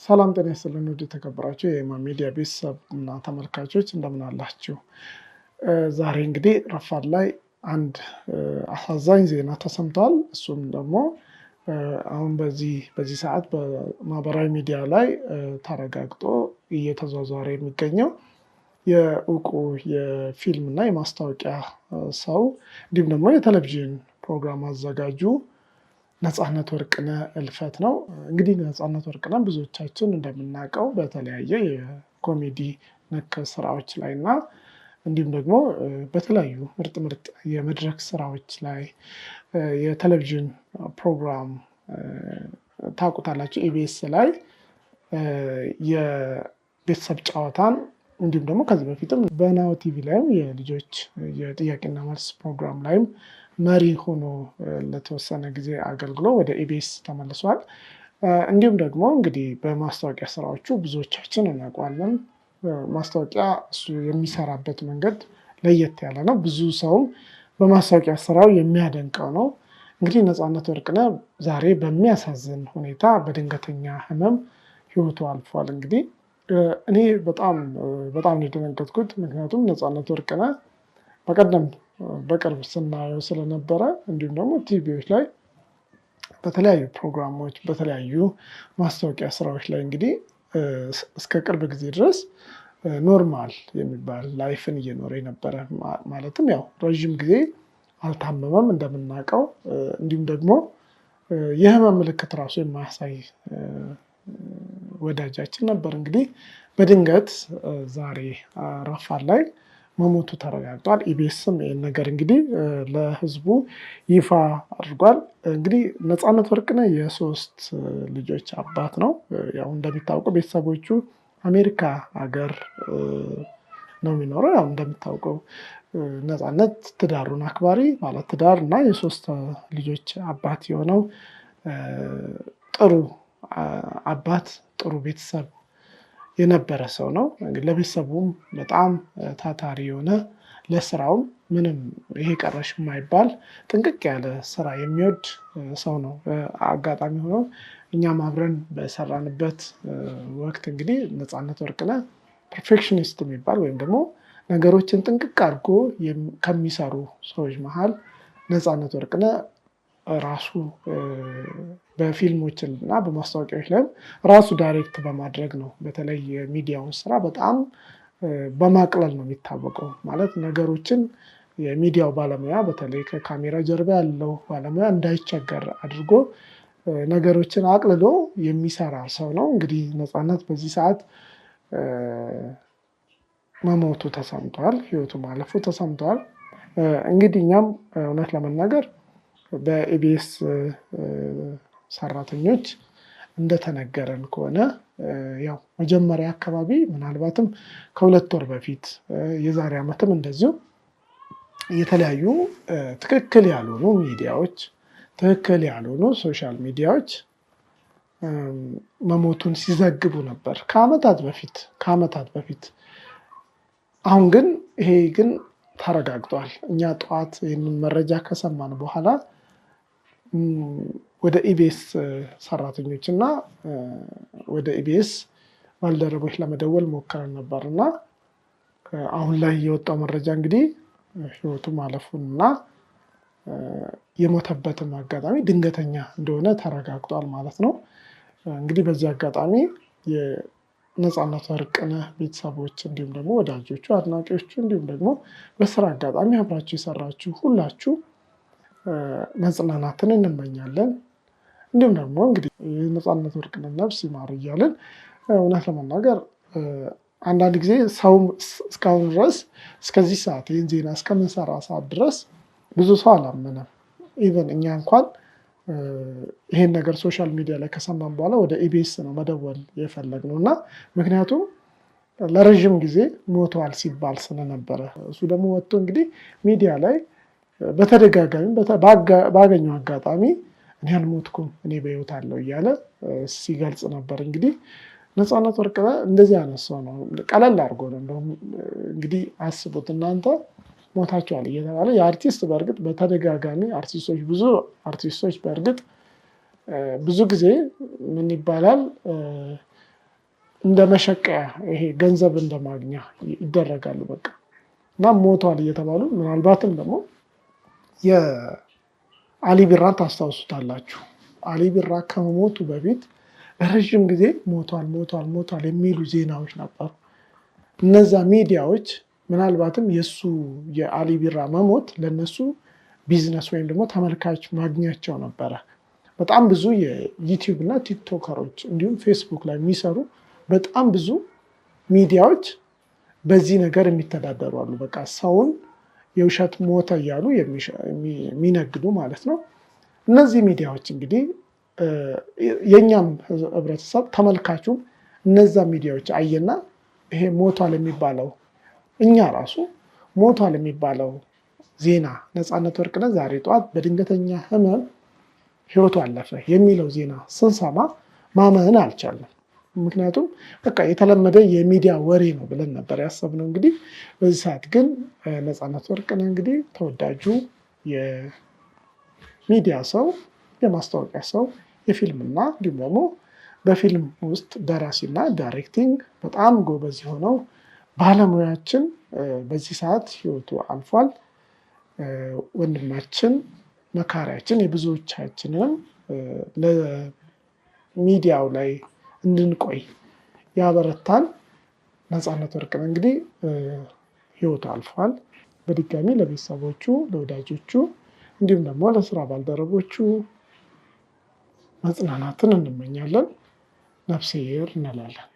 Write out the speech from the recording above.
ሰላም ጤና ይስጥልን ውድ የተከበራችሁ የኤማ ሚዲያ ቤተሰብ እና ተመልካቾች እንደምን አላችሁ? ዛሬ እንግዲህ ረፋድ ላይ አንድ አሳዛኝ ዜና ተሰምቷል። እሱም ደግሞ አሁን በዚህ ሰዓት በማህበራዊ ሚዲያ ላይ ተረጋግጦ እየተዟዟረ የሚገኘው የእውቁ የፊልም እና የማስታወቂያ ሰው እንዲሁም ደግሞ የቴሌቪዥን ፕሮግራም አዘጋጁ ነፃነት ወርቅነህ እልፈት ነው። እንግዲህ ነፃነት ወርቅነህ ብዙዎቻችን እንደምናውቀው በተለያየ የኮሜዲ ነክ ስራዎች ላይ እና እንዲሁም ደግሞ በተለያዩ ምርጥ የመድረክ ስራዎች ላይ የቴሌቪዥን ፕሮግራም ታውቁታላችሁ ኢቢኤስ ላይ የቤተሰብ ጨዋታን እንዲሁም ደግሞ ከዚህ በፊትም በናሁ ቲቪ ላይም የልጆች የጥያቄና መልስ ፕሮግራም ላይም መሪ ሆኖ ለተወሰነ ጊዜ አገልግሎ ወደ ኢቢኤስ ተመልሷል። እንዲሁም ደግሞ እንግዲህ በማስታወቂያ ስራዎቹ ብዙዎቻችን እናውቀዋለን። ማስታወቂያ እሱ የሚሰራበት መንገድ ለየት ያለ ነው። ብዙ ሰውም በማስታወቂያ ስራው የሚያደንቀው ነው። እንግዲህ ነፃነት ወርቅነህ ዛሬ በሚያሳዝን ሁኔታ በድንገተኛ ህመም ህይወቱ አልፏል። እንግዲህ እኔ በጣም ነው የደነገጥኩት። ምክንያቱም ነፃነት ወርቅነህ በቀደም በቅርብ ስናየው ስለነበረ እንዲሁም ደግሞ ቲቪዎች ላይ በተለያዩ ፕሮግራሞች በተለያዩ ማስታወቂያ ስራዎች ላይ እንግዲህ እስከ ቅርብ ጊዜ ድረስ ኖርማል የሚባል ላይፍን እየኖረ የነበረ ማለትም ያው ረዥም ጊዜ አልታመመም እንደምናውቀው። እንዲሁም ደግሞ የህመም ምልክት ራሱ የማያሳይ ወዳጃችን ነበር። እንግዲህ በድንገት ዛሬ ረፋድ ላይ መሞቱ ተረጋግጧል። ኢቢኤስም ይህን ነገር እንግዲህ ለህዝቡ ይፋ አድርጓል። እንግዲህ ነፃነት ወርቅነህ የሶስት ልጆች አባት ነው። ያው እንደሚታወቀው ቤተሰቦቹ አሜሪካ ሀገር ነው የሚኖረው። ያው እንደሚታወቀው ነፃነት ትዳሩን አክባሪ ማለት ትዳር እና የሶስት ልጆች አባት የሆነው ጥሩ አባት ጥሩ ቤተሰብ የነበረ ሰው ነው። ለቤተሰቡም በጣም ታታሪ የሆነ ለስራውም ምንም ይሄ ቀረሽ የማይባል ጥንቅቅ ያለ ስራ የሚወድ ሰው ነው። አጋጣሚ ሆኖ እኛም አብረን በሰራንበት ወቅት እንግዲህ ነፃነት ወርቅነህ ፐርፌክሽኒስት የሚባል ወይም ደግሞ ነገሮችን ጥንቅቅ አድርጎ ከሚሰሩ ሰዎች መሃል ነፃነት ወርቅነህ ራሱ በፊልሞችን እና በማስታወቂያዎች ላይ ራሱ ዳይሬክት በማድረግ ነው። በተለይ የሚዲያውን ስራ በጣም በማቅለል ነው የሚታወቀው። ማለት ነገሮችን የሚዲያው ባለሙያ በተለይ ከካሜራ ጀርባ ያለው ባለሙያ እንዳይቸገር አድርጎ ነገሮችን አቅልሎ የሚሰራ ሰው ነው። እንግዲህ ነፃነት በዚህ ሰዓት መሞቱ ተሰምቷል፣ ህይወቱ ማለፉ ተሰምቷል። እንግዲህ እኛም እውነት ለመናገር በኢቢኤስ ሰራተኞች እንደተነገረን ከሆነ ያው መጀመሪያ አካባቢ ምናልባትም ከ2 ወር በፊት የዛሬ ዓመትም እንደዚሁ የተለያዩ ትክክል ያልሆኑ ሚዲያዎች ትክክል ያልሆኑ ሶሻል ሚዲያዎች መሞቱን ሲዘግቡ ነበር ከአመታት በፊት። አሁን ግን ይሄ ግን ተረጋግጧል። እኛ ጠዋት ይህንን መረጃ ከሰማን በኋላ ወደ ኢቢኤስ ሰራተኞች እና ወደ ኢቢኤስ ባልደረቦች ለመደወል ሞክረን ነበር እና አሁን ላይ የወጣው መረጃ እንግዲህ ህይወቱ ማለፉን እና የሞተበትም አጋጣሚ ድንገተኛ እንደሆነ ተረጋግጧል ማለት ነው። እንግዲህ በዚህ አጋጣሚ የነፃነት ወርቅነህ ቤተሰቦች እንዲሁም ደግሞ ወዳጆቹ፣ አድናቂዎቹ እንዲሁም ደግሞ በስራ አጋጣሚ አብራችሁ የሰራችሁ ሁላችሁ መጽናናትን እንመኛለን። እንዲሁም ደግሞ እንግዲህ የነፃነት ወርቅነህ ነፍስ ይማር እያልን እውነት ለመናገር አንዳንድ ጊዜ ሰው እስካሁን ድረስ እስከዚህ ሰዓት ይህን ዜና እስከምንሰራ ሰዓት ድረስ ብዙ ሰው አላመነም። ኢቨን እኛ እንኳን ይሄን ነገር ሶሻል ሚዲያ ላይ ከሰማን በኋላ ወደ ኢቢኤስ ነው መደወል የፈለግነው እና ምክንያቱም ለረዥም ጊዜ ሞተዋል ሲባል ስለነበረ እሱ ደግሞ ወጥቶ እንግዲህ ሚዲያ ላይ በተደጋጋሚ ባገኘው አጋጣሚ እኔ አልሞትኩም እኔ በህይወት አለው እያለ ሲገልጽ ነበር። እንግዲህ ነፃነት ወርቅነህ እንደዚህ አይነት ሰው ነው። ቀለል አድርጎ ነው እንደውም እንግዲህ አስቡት እናንተ ሞታችኋል እየተባለ የአርቲስት በእርግጥ በተደጋጋሚ ብዙ አርቲስቶች በእርግጥ ብዙ ጊዜ ምን ይባላል እንደ መሸቀያ ይሄ ገንዘብ እንደማግኛ ይደረጋሉ በቃ እና ሞቷል እየተባሉ ምናልባትም ደግሞ የአሊ ቢራን ታስታውሱታላችሁ። አሊ ቢራ ከመሞቱ በፊት ረዥም ጊዜ ሞቷል የሚሉ ዜናዎች ነበሩ። እነዛ ሚዲያዎች ምናልባትም የእሱ የአሊ ቢራ መሞት ለነሱ ቢዝነስ ወይም ደግሞ ተመልካች ማግኛቸው ነበረ። በጣም ብዙ የዩቲዩብ እና ቲክቶከሮች እንዲሁም ፌስቡክ ላይ የሚሰሩ በጣም ብዙ ሚዲያዎች በዚህ ነገር የሚተዳደሩ አሉ። በቃ ሰውን የውሸት ሞተ እያሉ የሚነግዱ ማለት ነው። እነዚህ ሚዲያዎች እንግዲህ የእኛም ህብረተሰብ ተመልካቹም እነዛ ሚዲያዎች አየና ይሄ ሞቷል የሚባለው እኛ ራሱ ሞቷል የሚባለው ዜና ነፃነት ወርቅነህ ዛሬ ጠዋት በድንገተኛ ህመም ህይወቱ አለፈ የሚለው ዜና ስንሰማ ማመን አልቻለም። ምክንያቱም በቃ የተለመደ የሚዲያ ወሬ ነው ብለን ነበር ያሰብነው። እንግዲህ በዚህ ሰዓት ግን ነፃነት ወርቅነህ እንግዲህ ተወዳጁ የሚዲያ ሰው፣ የማስታወቂያ ሰው፣ የፊልምና እንዲሁም ደግሞ በፊልም ውስጥ ደራሲና ዳይሬክቲንግ በጣም ጎበዝ የሆነው ባለሙያችን በዚህ ሰዓት ህይወቱ አልፏል። ወንድማችን፣ መካሪያችን፣ የብዙዎቻችንም ለሚዲያው ላይ እንድንቆይ ያበረታን ነፃነት ወርቅነህ እንግዲህ ህይወቱ አልፏል። በድጋሚ ለቤተሰቦቹ፣ ለወዳጆቹ እንዲሁም ደግሞ ለስራ ባልደረቦቹ መጽናናትን እንመኛለን። ነፍስ ይማር እንላለን።